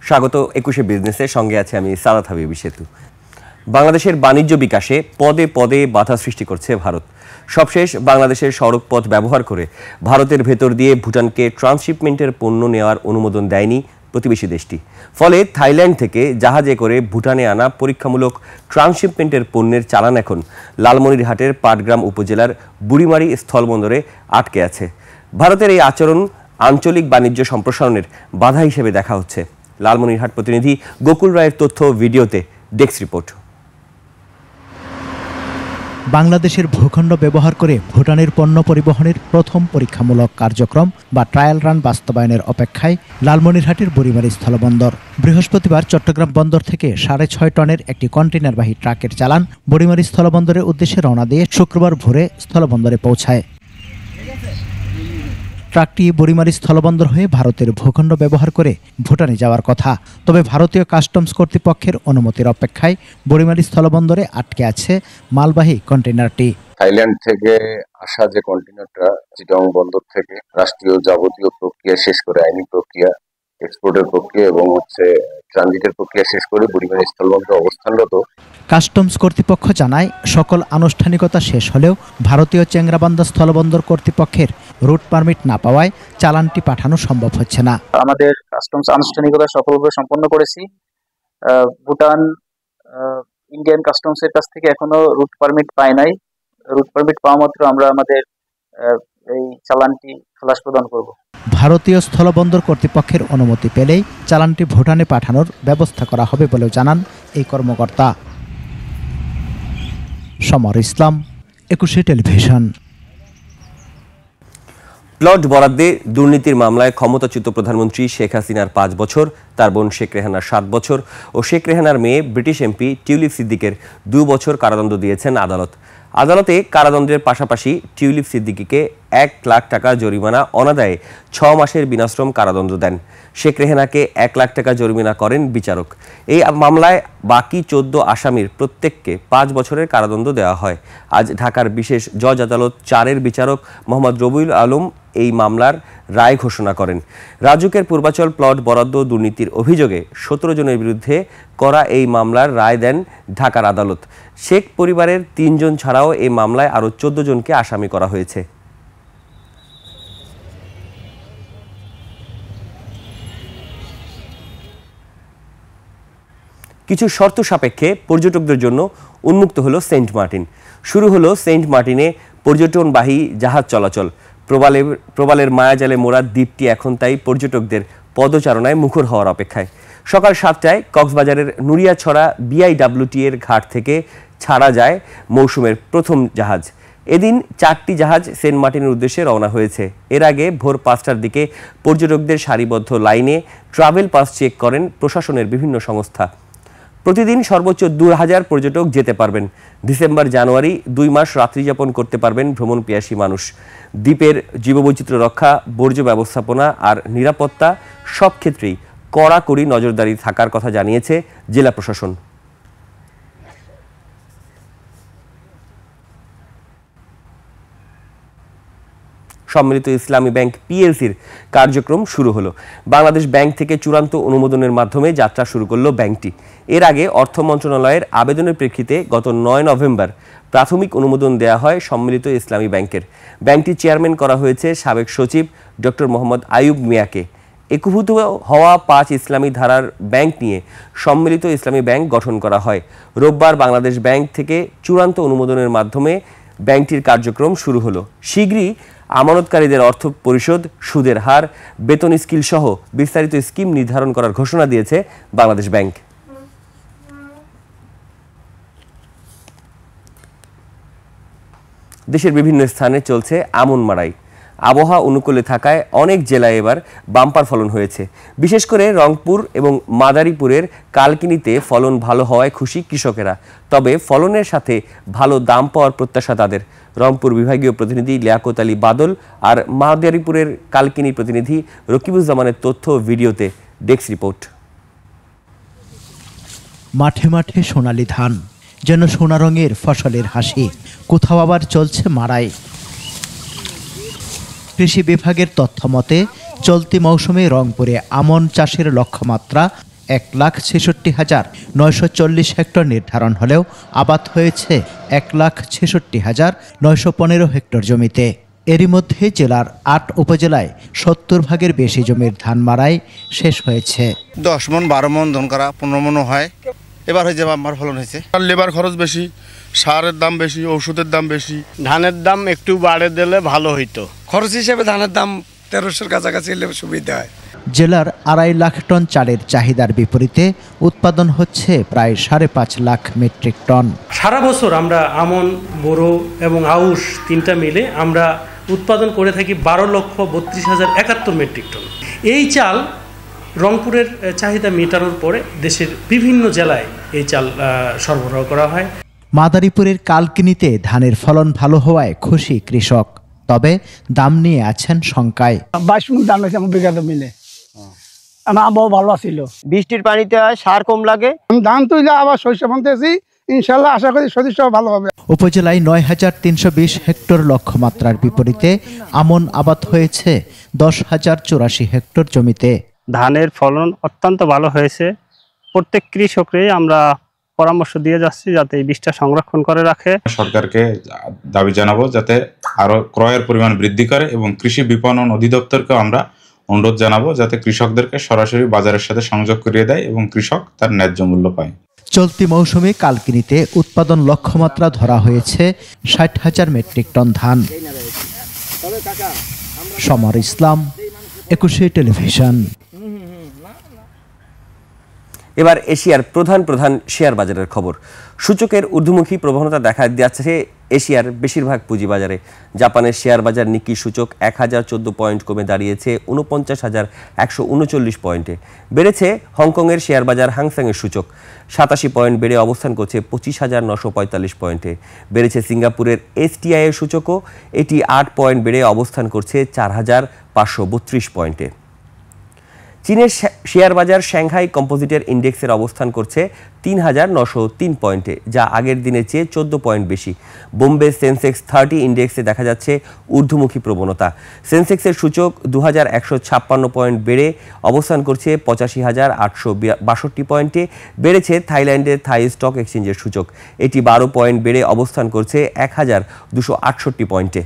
স্বাগত ২১ বিজনেসের সঙ্গে আছে আমি সালাত হাবিব সেতু। বাংলাদেশের বাণিজ্য বিকাশে পদে পদে বাধা সৃষ্টি করছে ভারত। সবশেষ বাংলাদেশের সড়ক পথ ব্যবহার করে ভারতের ভেতর দিয়ে ভুটানকে ট্রান্সশিপমেন্টের পণ্য নেওয়ার অনুমোদন দেয়নি প্রতিবেশী দেশটি। ফলে থাইল্যান্ড থেকে জাহাজে করে ভুটানে আনা পরীক্ষামূলক ট্রান্সশিপমেন্টের পণ্যের চালান এখন লালমনিরহাটের পাটগ্রাম উপজেলার বুড়িমারি স্থলবন্দরে আটকে আছে। ভারতের এই আচরণ আঞ্চলিক বাণিজ্য সম্প্রসারণের বাধা হিসেবে দেখা হচ্ছে। লালমনিরহাট প্রতিনিধি গোকুল রায়ের তথ্য ভিডিওতে ডেস্ক রিপোর্ট। বাংলাদেশের ভূখণ্ড ব্যবহার করে ভুটানের পণ্য পরিবহনের প্রথম পরীক্ষামূলক কার্যক্রম বা ট্রায়াল রান বাস্তবায়নের অপেক্ষায় লালমনিরহাটের বুড়িমারি স্থলবন্দর। বৃহস্পতিবার চট্টগ্রাম বন্দর থেকে 6.5 টনের একটি কন্টেইনারবাহী ট্রাকের চালান বুড়িমারি স্থলবন্দরের উদ্দেশ্যে রওনা দিয়ে শুক্রবার ভোরে স্থলবন্দরে পৌঁছায়। ট্রাকটি বুড়িমারি স্থলবন্দর হয়ে ভারতের ভূখণ্ড ব্যবহার করে ভুটানে যাওয়ার কথা। তবে ভারতীয় কাস্টমস কর্তৃপক্ষের অনুমতির অপেক্ষায় বুড়িমারি স্থলবন্দরে আটকে আছে মালবাহী কন্টেইনারটি। থাইল্যান্ড থেকে আসা যে কন্টেইনারটা চিটাগং বন্দর থেকে রাষ্ট্রীয় যাবতীয় প্রক্রিয়া শেষ করে, আইনি প্রক্রিয়া, এক্সপোর্টের প্রক্রিয়া এবং ট্রানজিটের প্রক্রিয়া শেষ করে বুড়িমারি স্থলবন্দরে অবস্থানরত। কাস্টমস কর্তৃপক্ষ জানায় সকল আনুষ্ঠানিকতা শেষ হলেও ভারতীয় চেংরাবান্ধা স্থলবন্দর কর্তৃপক্ষের রুট পারমিট না পাওয়ায় চালানটি পাঠানো সম্ভব হচ্ছে না। আমাদের কাস্টমস আনুষ্ঠানিকতা সফলভাবে সম্পন্ন করেছি। ভুটান ইন্ডিয়ান কাস্টমসের কাছ থেকে এখনো রুট পারমিট পাই নাই। রুট পারমিট পাওয়া মাত্র আমরা আমাদের এই চালানটি খালাস প্রদান করব। ভারতীয় স্থলবন্দর কর্তৃপক্ষের অনুমতি পেলেই চালানটি ভুটানে পাঠানোর ব্যবস্থা করা হবে বলেও জানান এই কর্মকর্তা। সমর ইসলাম, ২১ টেলিভিশন। প্লট বরাদ্দে দুর্নীতির মামলায় ক্ষমতাচ্যুত প্রধানমন্ত্রী শেখ হাসিনার ৫ বছর, তার বোন শেখ রেহানার ৭ বছর ও শেখ রেহানার মেয়ে ব্রিটিশ এমপি টিউলিপ সিদ্দিকের ২ বছর কারাদণ্ড দিয়েছেন আদালত। আদালতে কারাদণ্ডের পাশাপাশি টিউলিপ সিদ্দিকীকে ১ লাখ টাকা জরিমানা অনাদায়ে ৬ মাসের বিনাশ্রম কারাদণ্ড দেন। শেখ রেহানাকে ১ লাখ টাকা জরিমানা করেন বিচারক। এই মামলায় বাকি ১৪ আসামির প্রত্যেককে ৫ বছরের কারাদণ্ড দেওয়া হয়। আজ ঢাকার বিশেষ জজ আদালত ৪-এর বিচারক মোহাম্মদ রবিউল আলম এই মামলার রায় ঘোষণা করেন। রাজুকের পূর্বাচল প্লট বরাদ্দ দুর্নীতির অভিযোগে ১৭ জনের বিরুদ্ধে করা এই মামলার রায় দেন ঢাকার আদালত। শেখ পরিবারের ৩ জন ছাড়াও এই মামলায় আরও ১৪ জনকে আসামি করা হয়েছে। কিছু শর্ত সাপেক্ষে পর্যটকদের জন্য উন্মুক্ত হলো সেন্ট মার্টিন। শুরু হলো সেন্ট মার্টিনে পর্যটনবাহী জাহাজ চলাচল। প্রবালের মায়াজালে মোড়া দ্বীপটি এখন তাই পর্যটকদের পদচারণায় মুখর হওয়ার অপেক্ষায়। সকাল ৭টায় কক্সবাজারের নুরিয়াছড়া BIWT এর ঘাট থেকে ছাড়া যায় মৌসুমের প্রথম জাহাজ। এদিন 4টি জাহাজ সেন্ট মার্টিনের উদ্দেশ্যে রওনা হয়েছে। এর আগে ভোর 5টার দিকে পর্যটকদের সারিবদ্ধ লাইনে ট্রাভেল পাস চেক করেন প্রশাসনের বিভিন্ন সংস্থা। প্রতিদিন সর্বোচ্চ ২,০০০ পর্যটক যেতে পারবেন। ডিসেম্বর জানুয়ারি ২ মাস রাত্রিযাপন করতে পারবেন ভ্রমণ পিয়াসী মানুষ। দ্বীপের জীববৈচিত্র্য রক্ষা, বর্জ্য ব্যবস্থাপনা আর নিরাপত্তা সব ক্ষেত্রেই কড়াকড়ি নজরদারি থাকার কথা জানিয়েছে জেলা প্রশাসন। সম্মিলিত ইসলামী ব্যাংক PLCর কার্যক্রম শুরু হলো। বাংলাদেশ ব্যাংক থেকে চূড়ান্ত অনুমোদনের মাধ্যমে যাত্রা শুরু করলো ব্যাংকটি। এর আগে অর্থ মন্ত্রণালয়ের আবেদনের প্রেক্ষিতে গত ৯ নভেম্বর প্রাথমিক অনুমোদন দেওয়া হয় সম্মিলিত ইসলামী ব্যাংকের। ব্যাংকটির চেয়ারম্যান করা হয়েছে সাবেক সচিব ডক্টর মোহাম্মদ আইয়ুব মিয়াকে। একীভূত হওয়া ৫ ইসলামী ধারার ব্যাংক নিয়ে সম্মিলিত ইসলামী ব্যাংক গঠন করা হয়। রোববার বাংলাদেশ ব্যাংক থেকে চূড়ান্ত অনুমোদনের মাধ্যমে ব্যাংকটির কার্যক্রম শুরু হলো। শীঘ্রই আমানতকারীদের অর্থ পরিশোধ, সুদের হার, বেতন স্কিল সহ বিস্তারিত স্কিম নির্ধারণ করার ঘোষণা দিয়েছে বাংলাদেশ ব্যাংক। দেশের বিভিন্ন স্থানে চলছে আমন মাড়াই। আবহাওয়া অনুকূলে থাকায় অনেক জেলায় এবার বাম্পার ফলন হয়েছে। বিশেষ করে রংপুর এবং মাদারীপুরের কালকিনিতে ফলন ভালো হওয়ায় খুশি কৃষকেরা। তবে ফলনের সাথে ভালো দাম পাওয়ার প্রত্যাশা তাদের। রংপুর বিভাগীয় প্রতিনিধি লিয়াকত আলী বাদল আর মাদারীপুরের কালকিনি প্রতিনিধি রকিবুজ্জামানের তথ্য ভিডিওতে ডেস্ক রিপোর্ট। মাঠে মাঠে সোনালী ধান, যেন সোনা রঙের ফসলের হাসি। কোথাও আবার চলছে মাড়াই। কৃষি বিভাগের তথ্য মতে চলতি মৌসুমে রংপুরে আমন চাষের লক্ষ্যমাত্রা 1,66,940 হেক্টর নির্ধারণ হলেও আবাদ হয়েছে 1,66,915 হেক্টর জমিতে। এরই মধ্যে জেলার 8 উপজেলায় 70 ভাগের বেশি জমির ধান মাড়াই শেষ হয়েছে। 10 মন 12 মন ধান করা 15 মনও হয়। এবার হয়ে যাবে আমার ফলন হয়েছে। লেবার খরচ বেশি, সারের দাম বেশি, ওষুধের দাম বেশি। ধানের দাম একটু বাড়ে দিলে ভালো হইতো। খরচ হিসেবে ধানের দাম 1300-র কাছাকাছি হলে সুবিধা হয়। জেলার 2.5 লাখ টন চালের চাহিদার বিপরীতে উৎপাদন হচ্ছে প্রায় 5.5 লাখ মেট্রিক টন। সারা বছর আমরা আমন, বোরো এবং আউশ তিনটা মিলে আমরা উৎপাদন করে থাকি 12,32,071 মেট্রিক টন। এই চাল রংপুরের চাহিদা মেটানোর পরে দেশের বিভিন্ন জেলায় এই চাল সরবরাহ করা হয়। মাদারীপুরের কালকিনিতে ধানের ফলন ভালো হওয়ায় খুশি কৃষক, তবে দাম নিয়ে আছেন শঙ্কায়। 22 মণ ধান হয়েছে আমার বিঘাতে মিলে। আবহাওয়া ভালো ছিল, বৃষ্টির পানিতে সার কম লাগে। ধান তুইলে আবার শস্য বানতেছি, ইনশাল্লাহ আশা করি শস্য ভালো হবে। উপজেলায় 9,320 হেক্টর লক্ষ্যমাত্রার বিপরীতে আমন আবাদ হয়েছে 10,084 হেক্টর জমিতে। ধানের ফলন অত্যন্ত ভালো হয়েছে। প্রত্যেক কৃষককেই আমরা পরামর্শ দিয়ে যাচ্ছি যাতে এই বীজটা সংরক্ষণ করে রাখে। সরকারকে দাবি জানাবো যাতে আরো ক্রয়ের পরিমাণ বৃদ্ধি করে এবং কৃষি বিপণন অধিদপ্তরকে আমরা অনুরোধ জানাবো যাতে কৃষকদেরকে সরাসরি বাজারের সাথে সংযোগ করিয়ে দেয় এবং কৃষক তার ন্যায্য মূল্য পায়। চলতি মৌসুমে কালকিনিতে উৎপাদন লক্ষ্যমাত্রা ধরা হয়েছে 60,000 মেট্রিক টন ধান। সমর ইসলাম, 21 টেলিভিশন। এবার এশিয়ার প্রধান শেয়ার বাজারের খবর। সূচকের ঊর্ধ্বমুখী প্রবণতা দেখা যাচ্ছে এশিয়ার বেশিরভাগ পুঁজিবাজারে। জাপানের শেয়ার বাজার নিকি সূচক 1014 পয়েন্ট কমে দাঁড়িয়েছে 49,139 পয়েন্টে। বেড়েছে হংকংয়ের শেয়ার বাজার হাংসেংয়ের সূচক 87 পয়েন্ট বেড়ে অবস্থান করছে 25,945 পয়েন্টে। বেড়েছে সিঙ্গাপুরের এসটিআই এর সূচকও, এটি 8 পয়েন্ট বেড়ে অবস্থান করছে 4,532 পয়েন্টে। চীনের শেয়ার বাজার সাংহাই কম্পোজিটের ইন্ডেক্সের অবস্থান করছে 3,903 পয়েন্টে, যা আগের দিনের চেয়ে 14 পয়েন্ট বেশি। বোম্বে সেন্সেক্স 30 ইন্ডেক্সে দেখা যাচ্ছে ঊর্ধ্বমুখী প্রবণতা। সেন্সেক্সের সূচক 2,156 পয়েন্ট বেড়ে অবস্থান করছে 85,862 পয়েন্টে। বেড়েছে থাইল্যান্ডের থাই স্টক এক্সচেঞ্জের সূচক, এটি 12 পয়েন্ট বেড়ে অবস্থান করছে 1,268 পয়েন্টে।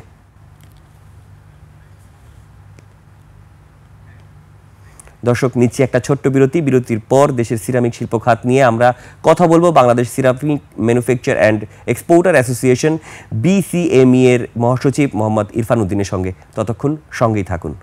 দর্শক, নিচ্ছি একটা ছোট্ট বিরতির পর দেশের সিরামিক শিল্প খাত নিয়ে আমরা কথা বলবো Bangladesh ceramic manufacture and exporter association BCME এর মহাসচিব মোহাম্মদ ইরফান উদ্দিনের সঙ্গে। ততক্ষণ সঙ্গেই থাকুন।